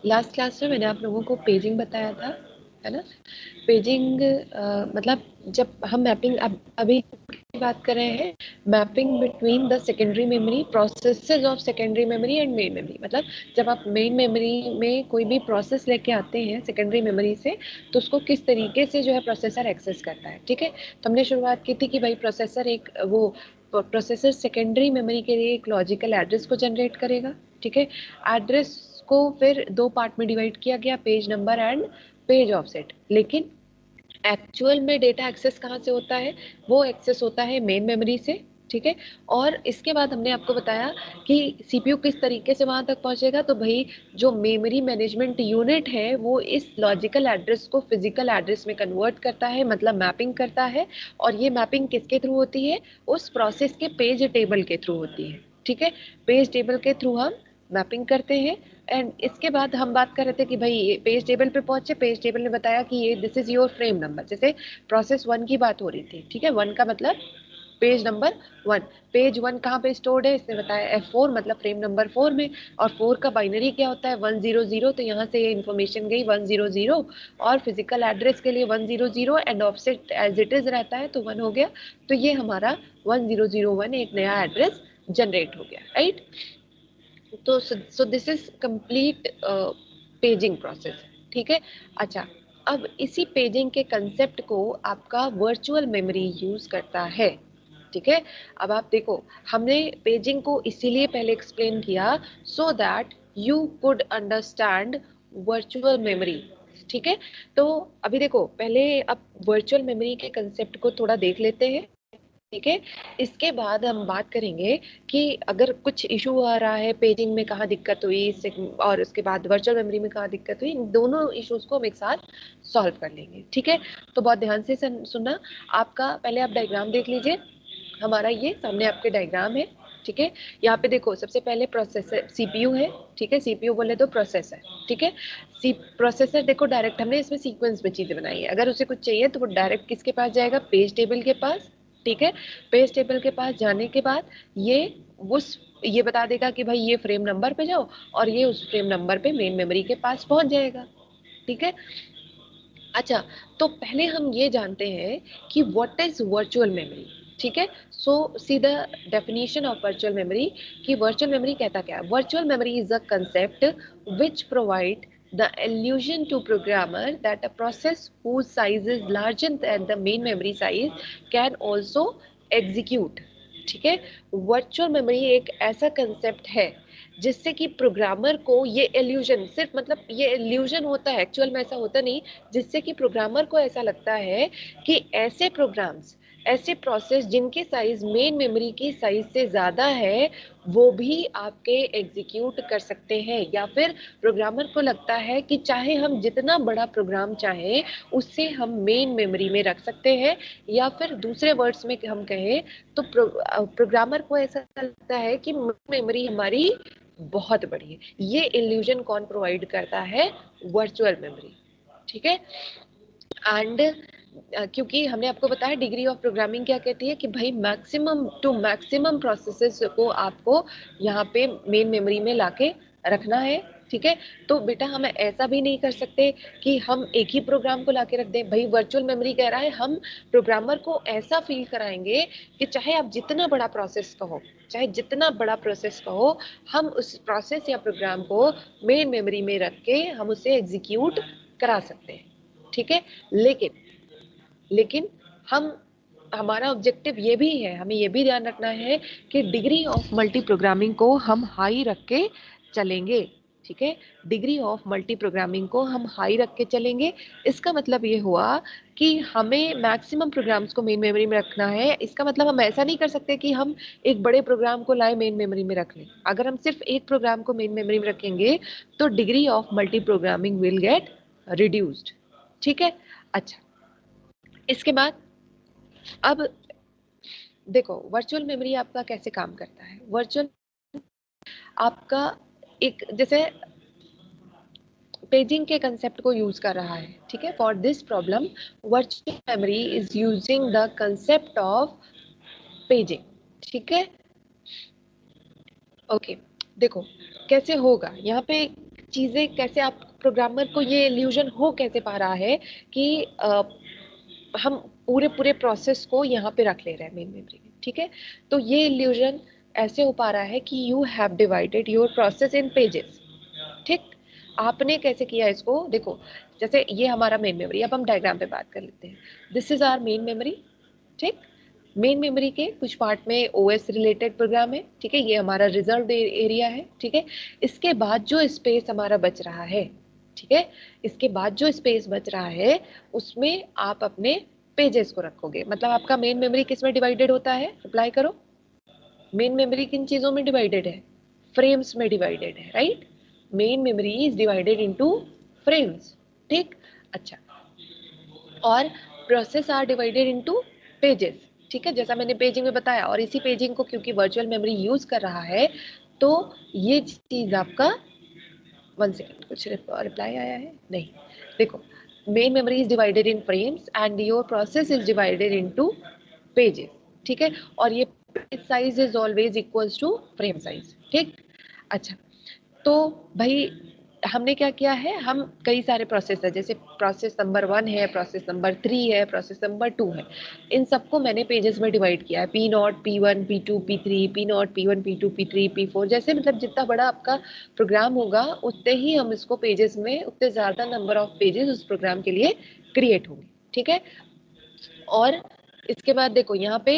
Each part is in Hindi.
लास्ट क्लास में मैंने आप लोगों को पेजिंग बताया था, है ना। पेजिंग मतलब जब हम मैपिंग अभी की बात कर रहे हैं, mapping between the secondary memory processes of secondary memory and main memory. मतलब जब आप मेन मेमोरी में कोई भी प्रोसेस लेके आते हैं सेकेंडरी मेमोरी से, तो उसको किस तरीके से जो है प्रोसेसर एक्सेस करता है। ठीक है, तो हमने शुरुआत की थी कि भाई प्रोसेसर एक वो प्रोसेसर सेकेंडरी मेमोरी के लिए एक लॉजिकल एड्रेस को जनरेट करेगा। ठीक है, एड्रेस को फिर दो पार्ट में डिवाइड किया गया, page number and page offset. लेकिन एक्चुअल में डेटा एक्सेस कहाँ से होता है, वो एक्सेस होता है मेन मेमोरी से। ठीक है, और इसके बाद हमने आपको बताया कि सीपीयू किस तरीके से वहां तक पहुंचेगा। तो भाई जो मेमोरी मैनेजमेंट यूनिट है वो इस लॉजिकल एड्रेस को फिजिकल एड्रेस में कन्वर्ट करता है, मतलब मैपिंग करता है। और ये मैपिंग किसके थ्रू होती है, उस प्रोसेस के पेज टेबल के थ्रू होती है। ठीक है, पेज टेबल के थ्रू हम मैपिंग करते हैं। एंड इसके बाद हम बात कर रहे थे कि भाई पेज टेबल पे पहुंचे, पेज टेबल ने बताया कि ये this is your frame number. जैसे प्रोसेस 1 की बात हो रही थी, ठीक है, 1 का मतलब पेज नंबर 1। पेज 1 कहाँ पे स्टोर्ड है, इसने बताया F4, मतलब फ्रेम नंबर 4 में। और 4 का बाइनरी क्या होता है, 100, तो यहाँ से ये इन्फॉर्मेशन गई 100, और फिजिकल एड्रेस के लिए 100 and offset as it is रहता है तो 1 हो गया। तो ये हमारा 1001 एक नया एड्रेस जनरेट हो गया, राइट। तो so this is complete paging process. ठीक है, अच्छा, अब इसी पेजिंग के कंसेप्ट को आपका वर्चुअल मेमोरी यूज करता है। ठीक है, अब आप देखो, हमने पेजिंग को इसीलिए पहले एक्सप्लेन किया so that you could understand virtual memory. ठीक है, तो अभी देखो, पहले अब वर्चुअल मेमोरी के कंसेप्ट को थोड़ा देख लेते हैं। ठीक है, इसके बाद हम बात करेंगे कि अगर कुछ इशू आ रहा है, पेजिंग में कहाँ दिक्कत हुई इससे, और उसके बाद वर्चुअल मेमोरी में कहाँ दिक्कत हुई, इन दोनों इश्यूज को हम एक साथ सॉल्व कर लेंगे। ठीक है, तो बहुत ध्यान से सुनना। आपका पहले आप डायग्राम देख लीजिए, हमारा ये सामने आपके डायग्राम है। ठीक है, यहाँ पे देखो, सबसे पहले प्रोसेसर सीपीयू है। ठीक है, सीपीयू बोले तो प्रोसेसर। ठीक है, सी प्रोसेसर देखो, डायरेक्ट हमने इसमें सीक्वेंस में चीजें बनाई है। अगर उसे कुछ चाहिए तो वो डायरेक्ट किसके पास जाएगा, पेज टेबल के पास। ठीक है, पेज टेबल के पास जाने के बाद ये उस ये बता देगा कि भाई ये फ्रेम नंबर पे जाओ, और ये उस फ्रेम नंबर पे मेन मेमोरी के पास पहुंच जाएगा। ठीक है, अच्छा, तो पहले हम ये जानते हैं कि व्हाट इज वर्चुअल मेमोरी। ठीक है, so see the definition of virtual memory. कि वर्चुअल मेमोरी कहता क्या है, virtual memory is a concept which provide the illusion to programmer that a process whose size is larger than the main memory size can also execute। ठीक है, वर्चुअल मेमोरी एक ऐसा कंसेप्ट है जिससे कि प्रोग्रामर को ये इल्यूजन, सिर्फ मतलब ये इल्यूजन होता है, एक्चुअल में ऐसा होता नहीं, जिससे कि प्रोग्रामर को ऐसा लगता है कि ऐसे प्रोग्राम्स, ऐसे प्रोसेस जिनकी साइज मेन मेमोरी की साइज से ज्यादा है, वो भी आपके एग्जीक्यूट कर सकते हैं। या फिर प्रोग्रामर को लगता है कि चाहे हम जितना बड़ा प्रोग्राम चाहें उससे हम मेन मेमोरी में रख सकते हैं। या फिर दूसरे वर्ड्स में हम कहें तो प्रोग्रामर को ऐसा लगता है कि मेमोरी हमारी बहुत बड़ी है। ये इल्यूजन कौन प्रोवाइड करता है, वर्चुअल मेमोरी। ठीक है, एंड क्योंकि हमने आपको बताया डिग्री ऑफ प्रोग्रामिंग क्या कहती है कि भाई मैक्सिमम टू मैक्सिमम प्रोसेसेस को आपको यहाँ पे मेन मेमोरी में लाके रखना है। ठीक है, तो बेटा हम ऐसा भी नहीं कर सकते कि हम एक ही प्रोग्राम को लाके रख दें। भाई वर्चुअल मेमोरी कह रहा है हम प्रोग्रामर को ऐसा फील कराएंगे कि चाहे आप जितना बड़ा प्रोसेस कहो, चाहे जितना बड़ा प्रोसेस कहो, हम उस प्रोसेस या प्रोग्राम को मेन मेमोरी में रख के हम उसे एग्जीक्यूट करा सकते हैं। ठीक है, लेकिन लेकिन हम हमारा ऑब्जेक्टिव ये भी है, हमें ये भी ध्यान रखना है कि डिग्री ऑफ मल्टी प्रोग्रामिंग को हम हाई रख के चलेंगे। ठीक है, डिग्री ऑफ मल्टी प्रोग्रामिंग को हम हाई रख के चलेंगे। इसका मतलब ये हुआ कि हमें मैक्सिमम प्रोग्राम्स को मेन मेमोरी में रखना है। इसका मतलब हम ऐसा नहीं कर सकते कि हम एक बड़े प्रोग्राम को लाए मेन मेमोरी में रख लें। अगर हम सिर्फ एक प्रोग्राम को मेन मेमोरी में रखेंगे तो degree of multi programming will get reduced. ठीक है, अच्छा, इसके बाद अब देखो वर्चुअल मेमोरी आपका कैसे काम करता है। वर्चुअल आपका एक जैसे पेजिंग के कंसेप्ट को यूज कर रहा है। ठीक है, for this problem virtual memory is using the concept of paging. ठीक है, ओके, देखो कैसे होगा। यहाँ पे चीजें कैसे, आप प्रोग्रामर को ये इल्यूजन हो कैसे पा रहा है कि हम पूरे पूरे प्रोसेस को यहाँ पे रख ले रहे हैं मेन मेमोरी में, ठीक है। तो ये इल्यूजन ऐसे हो पा रहा है कि you have divided your process in pages, ठीक। आपने कैसे किया इसको, देखो जैसे ये हमारा मेन मेमोरी, अब हम डायग्राम पे बात कर लेते हैं। This is our main memory, ठीक। मेन मेमोरी के कुछ पार्ट में ओएस रिलेटेड प्रोग्राम है, ठीक है, ये हमारा रिजर्व एरिया है, ठीक है। इसके बाद जो स्पेस हमारा बच रहा है, ठीक है, इसके बाद जो स्पेस बच रहा है उसमें आप अपने पेजेस को रखोगे। मतलब आपका मेन मेमोरी किस में डिवाइडेड होता है, रिप्लाई करो। मेन मेमोरी किन चीजों में डिवाइडेड है, फ्रेम्स में डिवाइडेड है, right. Main memory is divided into frames, ठीक। अच्छा, और process are divided into pages, ठीक है, जैसा मैंने पेजिंग में बताया। और इसी पेजिंग को क्योंकि वर्चुअल मेमोरी यूज कर रहा है, तो ये चीज आपका, 1 सेकेंड, कुछ रिप्लाई आया है नहीं, देखो, main memory is divided in frames and your process is divided into pages, ठीक है। और ये page size is always equals to frame size, ठीक। अच्छा, तो भाई हमने क्या किया है, हम कई सारे प्रोसेस है, जैसे प्रोसेस नंबर 1 है, प्रोसेस नंबर 3 है, प्रोसेस नंबर 2 है, इन सबको मैंने पेजेस में डिवाइड किया है, P0, P1, P2, P3, P0, P1, P2, P3, P4, जैसे मतलब जितना बड़ा आपका प्रोग्राम होगा उतने ही हम इसको पेजेस में, उतने ज्यादा नंबर ऑफ पेजेस उस प्रोग्राम के लिए क्रिएट होंगे, ठीक है। और इसके बाद देखो यहाँ पे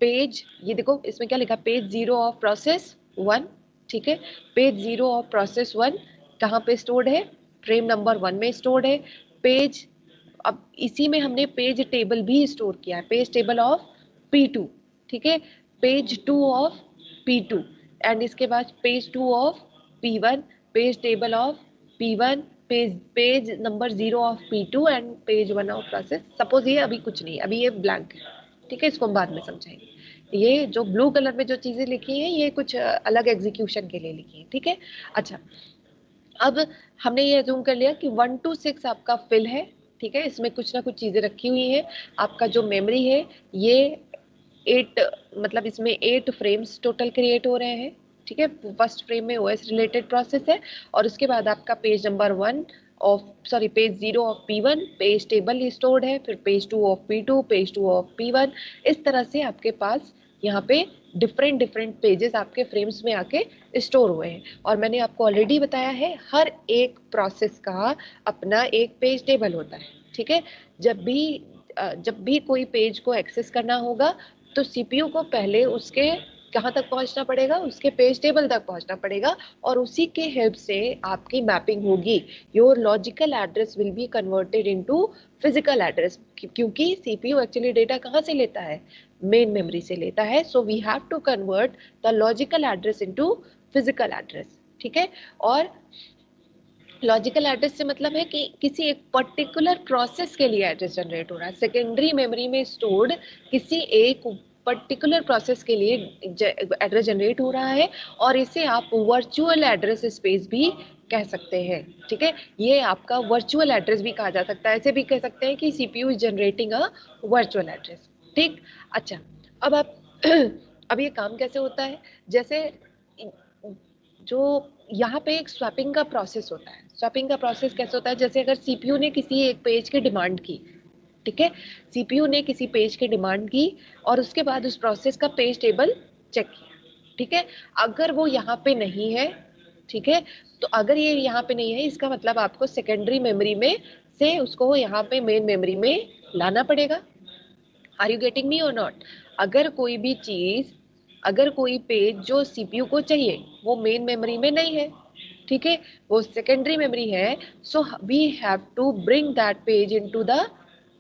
पेज, ये देखो इसमें क्या लिखा, पेज 0 ऑफ प्रोसेस 1, ठीक है। पेज 0 ऑफ प्रोसेस 1 कहाँ पे स्टोर्ड है, फ्रेम नंबर 1 में स्टोर्ड है। पेज, अब इसी में हमने पेज टेबल भी स्टोर किया है, पेज टेबल ऑफ P2, ठीक है, पेज 2 ऑफ P2, एंड इसके बाद page 2 of P1, page table of P1, page number 0 of P2 and page 1 of process. Suppose ये अभी कुछ नहीं, अभी ये ब्लैंक है, ठीक है, इसको हम बाद में समझाएंगे। ये जो ब्लू कलर में जो चीजें लिखी हैं ये कुछ अलग एग्जीक्यूशन के लिए लिखी है, ठीक है। अच्छा, अब हमने ये अज्यूम कर लिया कि 1 to 6 आपका फिल है, ठीक है, इसमें कुछ ना कुछ चीजें रखी हुई है। आपका जो मेमोरी है ये 8, मतलब इसमें 8 फ्रेम्स टोटल क्रिएट हो रहे हैं, ठीक है। फर्स्ट फ्रेम में ओएस रिलेटेड प्रोसेस है, और उसके बाद आपका page number 1 of, sorry, page 0 of P1, page table stored है, फिर page 2 of P2, page 2 of P1, इस तरह से आपके पास यहाँ पे डिफरेंट डिफरेंट पेजेस आपके फ्रेम्स में आके स्टोर हुए हैं। और मैंने आपको ऑलरेडी बताया है हर एक प्रोसेस का अपना एक पेज टेबल होता है, ठीक है। जब भी कोई पेज को एक्सेस करना होगा तो सीपीयू को पहले उसके कहाँ तक पहुंचना पड़ेगा, उसके पेज टेबल तक पहुंचना पड़ेगा, और उसी के हेल्प से आपकी मैपिंग होगी। Your logical address will be converted into physical address, क्योंकि सीपीयू एक्चुअली डेटा कहाँ से लेता है, मेन मेमोरी से लेता है। So we have to convert the logical address into physical address, ठीक है। और लॉजिकल एड्रेस से मतलब है कि किसी एक पर्टिकुलर प्रोसेस के लिए एड्रेस जनरेट हो रहा है, सेकेंडरी मेमोरी में स्टोर्ड किसी एक पर्टिकुलर प्रोसेस के लिए एड्रेस जनरेट हो रहा है, और इसे आप वर्चुअल एड्रेस स्पेस भी कह सकते हैं, ठीक है। ये आपका वर्चुअल एड्रेस भी कहा जा सकता है, ऐसे भी कह सकते हैं कि CPU is generating a virtual address, ठीक। अच्छा, अब आप अब ये काम कैसे होता है, जैसे जो यहाँ पे एक स्वैपिंग का प्रोसेस होता है। स्वैपिंग का प्रोसेस कैसे होता है, जैसे अगर सीपीयू ने किसी एक पेज की डिमांड की, ठीक है, सीपीयू ने किसी पेज की डिमांड की और उसके बाद उस प्रोसेस का पेज टेबल चेक किया, ठीक है। अगर वो यहाँ पे नहीं है, ठीक है, तो अगर ये यहाँ पे नहीं है इसका मतलब आपको सेकेंडरी मेमोरी में से उसको यहाँ पे मेन मेमोरी में लाना पड़ेगा। आर यू गेटिंग मी और नॉट। अगर कोई भी चीज, अगर कोई पेज जो सीपीयू को चाहिए वो मेन मेमोरी में नहीं है, ठीक है, वो सेकेंडरी मेमोरी है, so we have to bring that page into the,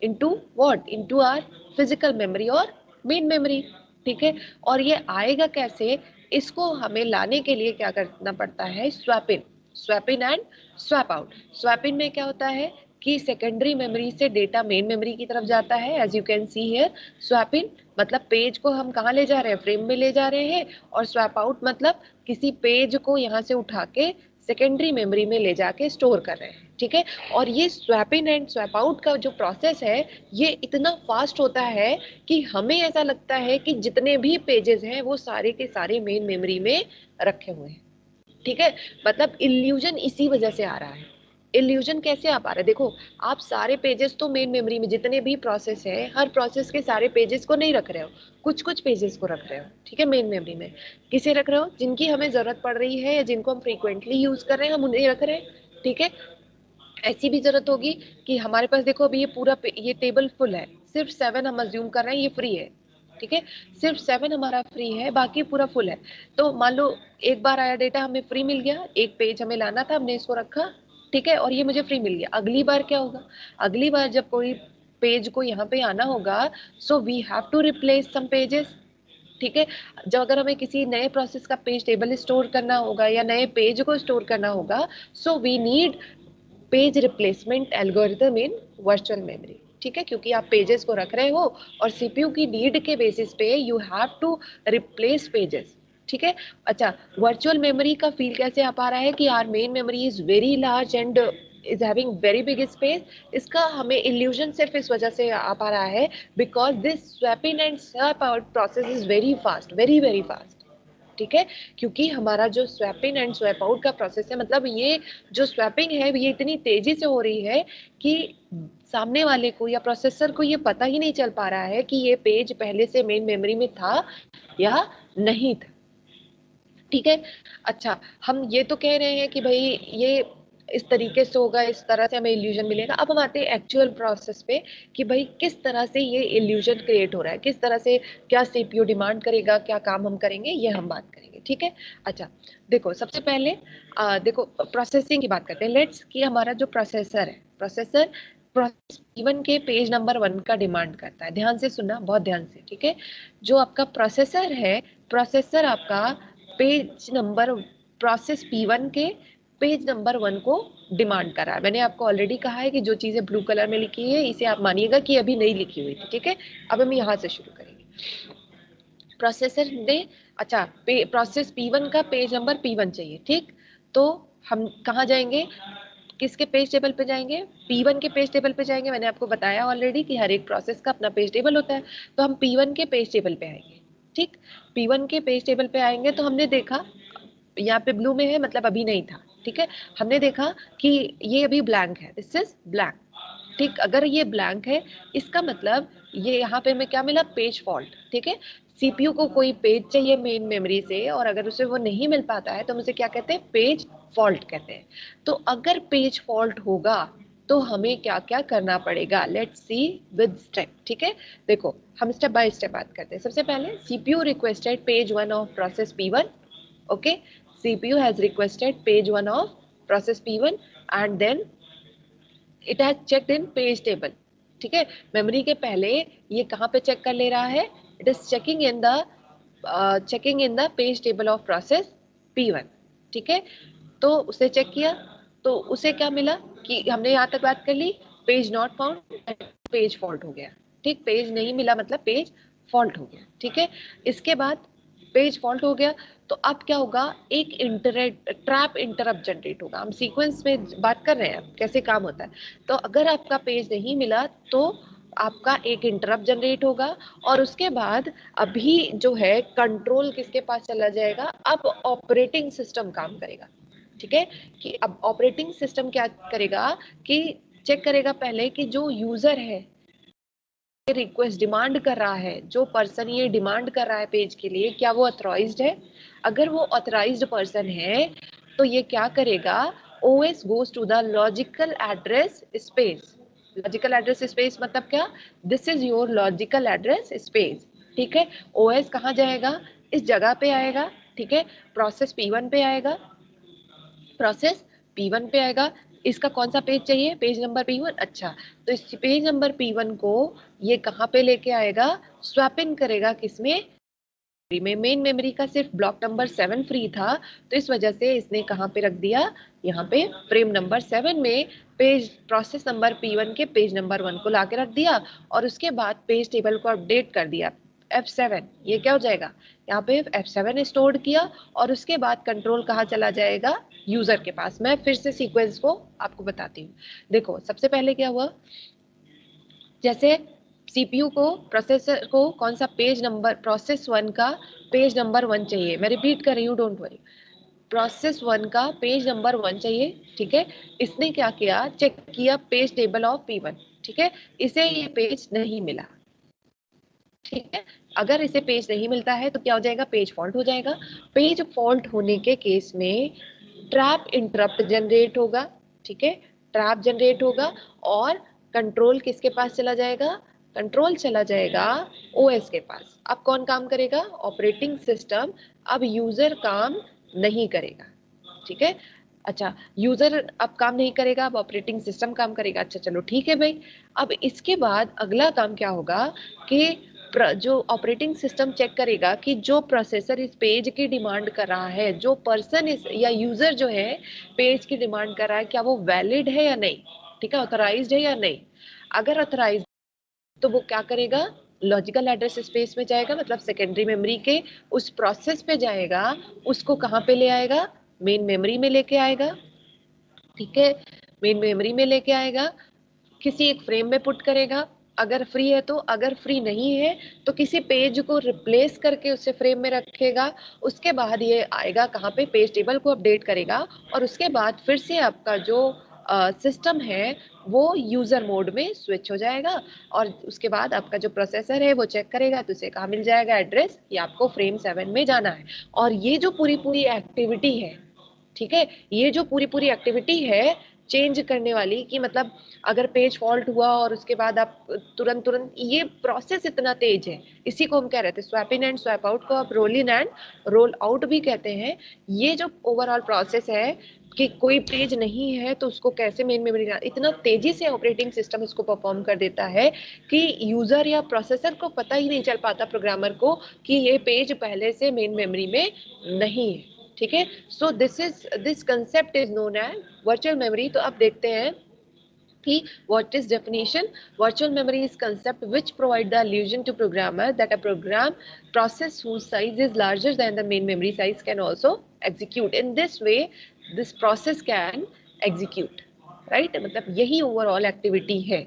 into what, into our physical memory और मेन मेमोरी, ठीक है। और ये आएगा कैसे, इसको हमें लाने के लिए क्या करना पड़ता है, swap in, swap in and swap out. Swap in में क्या होता है कि सेकेंडरी मेमोरी से डेटा मेन मेमोरी की तरफ जाता है, as you can see here. Swap in मतलब पेज को हम कहाँ ले जा रहे हैं, फ्रेम में ले जा रहे हैं, और स्वैप आउट मतलब किसी पेज को यहाँ से उठा के सेकेंडरी मेमोरी में ले जाके स्टोर कर रहे हैं, ठीक है। और ये swap in and swap out का जो प्रोसेस है ये इतना फास्ट होता है कि हमें ऐसा लगता है कि जितने भी पेजेस हैं वो सारे के सारे मेन मेमोरी में रखे हुए हैं, ठीक है, मतलब इल्यूजन इसी वजह से आ रहा है। इल्यूजन कैसे आ पा रहा है, देखो आप सारे पेजेस तो मेन मेमोरी में जितने भी प्रोसेस है, हर प्रोसेस के सारे पेजेस को नहीं रख रहे हो, कुछ कुछ पेजेस को रख रहे हो, ठीक है, मेन मेमोरी में। किसे रख रहे हो, जिनकी हमें जरूरत पड़ रही है या जिनको हम फ्रीक्वेंटली यूज कर रहे हैं, हम उन्हें रख रहे हैं, ठीक है। ऐसी भी जरूरत होगी कि हमारे पास देखो अभी ये पूरा ये टेबल फुल है, सिर्फ 7 हम अज्यूम कर रहे हैं ये फ्री है, ठीक है, सिर्फ 7 हमारा फ्री है, बाकी पूरा फुल है। तो मान लो एक बार आया डेटा, हमें फ्री मिल गया, एक पेज हमें लाना था, हमने इसको रखा, ठीक है, और ये मुझे फ्री मिल गया। अगली बार क्या होगा, अगली बार जब कोई पेज को यहाँ पे आना होगा, so we have to replace some pages, ठीक है। जब अगर हमें किसी नए प्रोसेस का पेज टेबल स्टोर करना होगा या नए पेज को स्टोर करना होगा, so we need page replacement algorithm in virtual memory, ठीक है, क्योंकि आप पेजेस को रख रहे हो और सीपीयू की नीड के बेसिस पे you have to replace pages, ठीक है। अच्छा, वर्चुअल मेमोरी का फील कैसे आ पा रहा है कि our main memory is very large and is having very big space, इसका हमें इल्यूजन सिर्फ इस वजह से आ पा रहा है because this swap in and swap out process is very fast, very very fast, ठीक है। क्योंकि हमारा जो swap in and swap out का प्रोसेस है, मतलब ये जो स्वैपिंग है ये इतनी तेजी से हो रही है कि सामने वाले को या प्रोसेसर को ये पता ही नहीं चल पा रहा है कि ये पेज पहले से मेन मेमोरी में था या नहीं था, ठीक है। अच्छा, हम ये तो कह रहे हैं कि भाई ये इस तरीके से होगा, इस तरह से हमें इल्यूजन मिलेगा। अब हम आते हैं एक्चुअल प्रोसेस पे कि भाई किस तरह से ये इल्यूजन क्रिएट हो रहा है, किस तरह से, क्या सीपीयू डिमांड करेगा, क्या काम हम करेंगे, ये हम बात करेंगे, ठीक है। अच्छा, देखो सबसे पहले देखो प्रोसेसिंग की बात करते हैं, लेट्स कि हमारा जो प्रोसेसर है, प्रोसेसर प्रोसेस P1 के पेज नंबर 1 का डिमांड करता है। ध्यान से सुनना, बहुत ध्यान से, ठीक है। जो आपका प्रोसेसर है, प्रोसेसर आपका पेज नंबर, प्रोसेस P1 के पेज नंबर 1 को डिमांड करा है। मैंने आपको ऑलरेडी कहा है कि जो चीजें ब्लू कलर में लिखी है इसे आप मानिएगा कि अभी नहीं लिखी हुई थी, ठीक है। अब हम यहाँ से शुरू करेंगे। प्रोसेसर ने, अच्छा, प्रोसेस P1 का पेज नंबर P1 चाहिए, ठीक। तो हम कहाँ जाएंगे, किसके पेज टेबल पे जाएंगे, P1 के पेज टेबल पे जाएंगे। मैंने आपको बताया ऑलरेडी कि हर एक प्रोसेस का अपना पेज टेबल होता है, तो हम P1 के पेज टेबल पे आएंगे, ठीक। P1 के पेज टेबल पे आएंगे तो हमने देखा यहाँ पे ब्लू में है, मतलब अभी नहीं था, ठीक है। हमने देखा कि ये अभी ब्लैंक है, दिस इज ब्लैंक, ठीक। अगर ये ब्लैंक है, इसका मतलब ये यहाँ पे हमें क्या मिला, पेज फॉल्ट, ठीक है। सीपीयू को कोई पेज चाहिए मेन मेमोरी से, और अगर उसे वो नहीं मिल पाता है तो हम उसे क्या कहते हैं, पेज फॉल्ट कहते हैं। तो अगर पेज फॉल्ट होगा तो हमें क्या क्या करना पड़ेगा, लेट्स सी विद स्टेप, ठीक है। देखो हम स्टेप बाय स्टेप बात करते हैं। सबसे पहले CPU requested page 1 of process P1, okay, CPU has requested page 1 of process P1 and then it has checked in page table, ठीक है। मेमोरी के पहले ये कहाँ पे चेक कर ले रहा है, it is checking in the page table of process P1, ठीक है। तो उसे चेक किया, तो उसे क्या मिला कि हमने यहाँ तक बात कर ली, page not found, page fault हो गया, ठीक। पेज नहीं मिला मतलब पेज फॉल्ट हो गया, ठीक है। इसके बाद पेज फॉल्ट हो गया तो अब क्या होगा, एक ट्रैप इंटरप्ट जनरेट होगा। हम सीक्वेंस में बात कर रहे हैं कैसे काम होता है। तो अगर आपका पेज नहीं मिला तो आपका एक इंटरप्ट जनरेट होगा, और उसके बाद अभी जो है कंट्रोल किसके पास चला जाएगा, अब ऑपरेटिंग सिस्टम काम करेगा, ठीक है। कि अब ऑपरेटिंग सिस्टम क्या करेगा कि चेक करेगा पहले कि जो यूजर है रिक्वेस्ट डिमांड कर रहा है, जो पर्सन ये डिमांड कर रहा है पेज के लिए, क्या वो ऑथराइज्ड है। अगर वो ऑथराइज्ड पर्सन है तो ये क्या करेगा, OS goes to the logical address space. Logical address space मतलब क्या, this is your logical address space, ठीक है। ओएस कहाँ जाएगा, इस जगह पे आएगा, ठीक है। प्रोसेस P1 पे आएगा, प्रोसेस P1 पे आएगा। इसका कौन सा पेज चाहिए, पेज नंबर P1, अच्छा। तो इस पेज नंबर P1 को ये कहाँ पे लेके आएगा, स्वैप इन करेगा किसमें, में। मेन मेमोरी का सिर्फ ब्लॉक नंबर 7 फ्री था, तो इस वजह से इसने कहाँ पे रख दिया, यहाँ पे फ्रेम नंबर 7 में पेज प्रोसेस नंबर P1 के पेज नंबर 1 को लाके रख दिया, और उसके बाद पेज टेबल को अपडेट कर दिया F7। ये क्या हो जाएगा, यहाँ पे F7 स्टोर किया, और उसके बाद कंट्रोल कहाँ चला जाएगा, यूजर के पास। मैं फिर से सीक्वेंस को आपको बताती हूँ। देखो सबसे पहले क्या हुआ, जैसे सीपीयू को, प्रोसेसर को कौन सा पेज नंबर, प्रोसेस 1 का पेज नंबर 1 चाहिए, मैं रिपीट कर रही हूँ, डोंट वरी। प्रोसेस 1 का पेज नंबर 1 चाहिए, ठीक है। इसने क्या किया, चेक किया पेज टेबल ऑफ P1, ठीक है। इसे ये पेज नहीं मिला, ठीक है। अगर इसे पेज नहीं मिलता है तो क्या हो जाएगा, पेज फॉल्ट हो जाएगा। पेज फॉल्ट होने के केस में ट्रैप इंटरप्ट जनरेट होगा, ठीक है। ट्रैप जनरेट होगा और कंट्रोल किसके पास चला जाएगा, कंट्रोल चला जाएगा ओएस के पास। अब कौन काम करेगा, ऑपरेटिंग सिस्टम। अब यूजर काम नहीं करेगा, ठीक है। अच्छा, यूजर अब काम नहीं करेगा, अब ऑपरेटिंग सिस्टम काम करेगा। अच्छा चलो ठीक है भाई। अब इसके बाद अगला काम क्या होगा कि जो ऑपरेटिंग सिस्टम चेक करेगा कि जो प्रोसेसर इस पेज की डिमांड कर रहा है, जो पर्सन इस या यूजर जो है पेज की डिमांड कर रहा है, क्या वो वैलिड है या नहीं, ठीक है, ऑथराइज्ड है या नहीं। अगर ऑथराइज्ड तो वो क्या करेगा, लॉजिकल एड्रेस स्पेस में जाएगा, मतलब सेकेंडरी मेमोरी के उस प्रोसेस पे जाएगा, उसको कहाँ पे ले आएगा, मेन मेमोरी में लेके आएगा, ठीक है। मेन मेमोरी में लेके आएगा, किसी एक फ्रेम में पुट करेगा अगर फ्री है तो, अगर फ्री नहीं है तो किसी पेज को रिप्लेस करके उसे फ्रेम में रखेगा। उसके बाद ये आएगा कहाँ पे, पेज टेबल को अपडेट करेगा और उसके बाद फिर से आपका जो सिस्टम है वो यूजर मोड में स्विच हो जाएगा और उसके बाद आपका जो प्रोसेसर है वो चेक करेगा तो उसे कहाँ मिल जाएगा एड्रेस कि आपको फ्रेम 7 में जाना है। और ये जो पूरी पूरी एक्टिविटी है, ठीक है, ये जो पूरी पूरी एक्टिविटी है चेंज करने वाली, कि मतलब अगर पेज फॉल्ट हुआ और उसके बाद आप तुरंत तुरंत, ये प्रोसेस इतना तेज है, इसी को हम कह रहे थे swap in and swap out को आप roll in and roll out भी कहते हैं। ये जो ओवरऑल प्रोसेस है कि कोई पेज नहीं है तो उसको कैसे मेन मेमोरी, इतना तेजी से ऑपरेटिंग सिस्टम इसको परफॉर्म कर देता है कि यूजर या प्रोसेसर को पता ही नहीं चल पाता, प्रोग्रामर को, कि ये पेज पहले से मेन मेमोरी में नहीं है, ठीक है। So this concept is known as virtual memory. तो अब देखते हैं कि what is definition. Virtual memory is concept which provide the illusion to programmer that a program process whose size is larger than the main memory size can also execute. In this way this process can execute, right, मतलब यही overall activity है,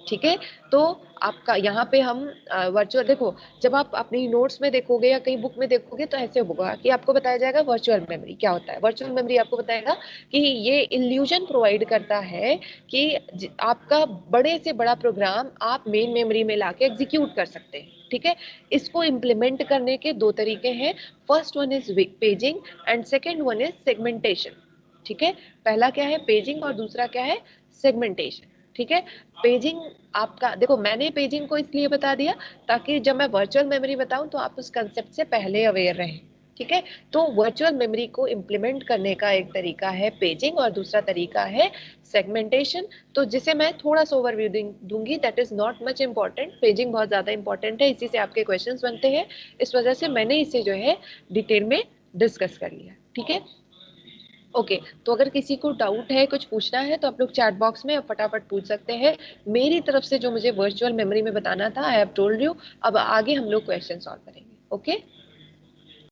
ठीक है। तो आपका यहाँ पे हम वर्चुअल, देखो जब आप अपनी नोट्स में देखोगे या कहीं बुक में देखोगे तो ऐसे होगा कि आपको बताया जाएगा वर्चुअल मेमोरी क्या होता है। वर्चुअल मेमोरी आपको बताएगा कि ये इल्यूजन प्रोवाइड करता है कि आपका बड़े से बड़ा प्रोग्राम आप मेन मेमोरी में लाके एग्जीक्यूट कर सकते हैं, ठीक है। इसको इम्प्लीमेंट करने के दो तरीके हैं, first one is paging and second one is segmentation, ठीक है। पहला क्या है, पेजिंग, और दूसरा क्या है, सेगमेंटेशन, ठीक है। पेजिंग आपका, देखो मैंने पेजिंग को इसलिए बता दिया ताकि जब मैं वर्चुअल मेमोरी बताऊं तो आप उस कंसेप्ट से पहले अवेयर रहें, ठीक है। तो वर्चुअल मेमोरी को इम्प्लीमेंट करने का एक तरीका है पेजिंग और दूसरा तरीका है सेगमेंटेशन। तो जिसे मैं थोड़ा सा ओवरव्यू दूंगी, that is not much important, paging बहुत ज्यादा इंपॉर्टेंट है, इसी से आपके क्वेश्चंस बनते हैं, इस वजह से मैंने इसे जो है डिटेल में डिस्कस कर लिया, ठीक है। ओके तो अगर किसी को डाउट है, कुछ पूछना है तो आप लोग चैट बॉक्स में फटाफट पूछ सकते हैं। मेरी तरफ से जो मुझे वर्चुअल मेमोरी में बताना था आई हैव टोल्ड यू। अब आगे हम लोग क्वेश्चन सॉल्व करेंगे, ओके।